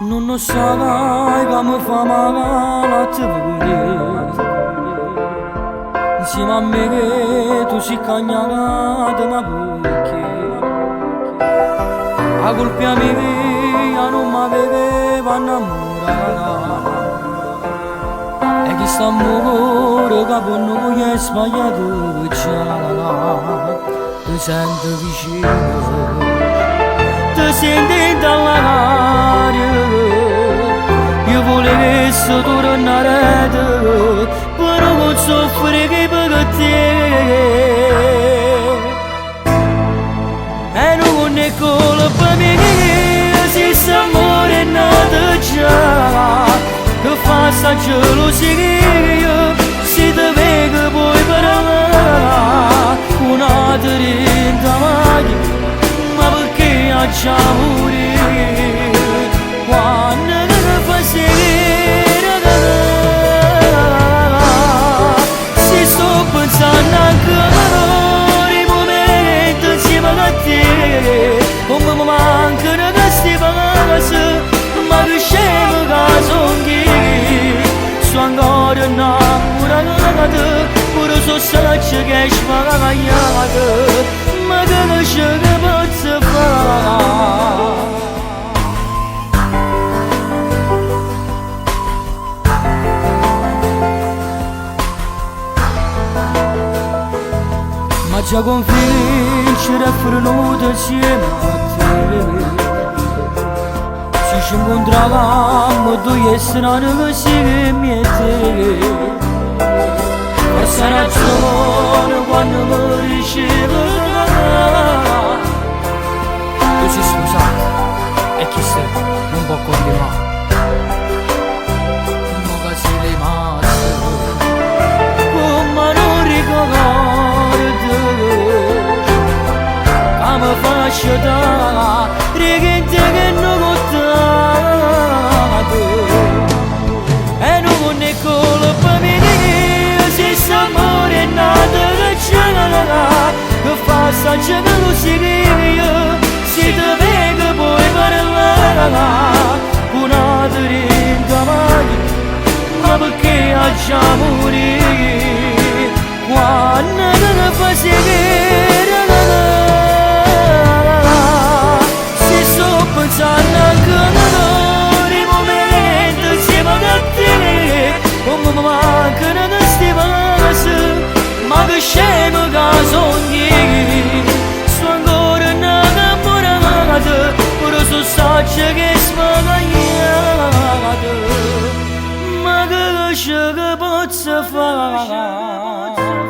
Non lo sai come fa male a te vedere. Insieme a me che tu sei cagnata, ma perché? A colpa mia non mi aveva innamorato. E chi sta amore che per noi è sbagliato già. Ti sento vicino, ti senti dall'aria. Io volessi tornare a te, però non soffre che per te. E non è colpa mia se questo amore è nato già, che fa sta gelosia che io se ti vedo poi parlare un'altra renta mai, ma perché ha già morire quando ne fa sera. Se sto pensando ancora i momenti insieme a te, come mi mancano questi passi, ma che scemo che sono chi sto ancora innamorato, pure so saggia che è sbagliato, ma che ce ne posso fare? Ma già convincere a fare nudo insieme a te. Se ci incontravamo due strani così che mi e te. Questa ragione quando mi ricevo tu sei scusato e chi sei non può continuare. Ma che sei rimasto come non ricordo, come faccio da richiente che non ho dato. E non è colpa mia se questo amore è nato già, che fa sta gelosia che io se ti vedo poi parlare un'altra renta mai, ma perché ha già morire quando ne fa sera. Se sto pensando ancora i momenti insieme a te, come mi mancano questi passi, ma che scemo che sogni, sto ancora innamorato, pure so saggia che è sbagliato, ma che ce che posso fare?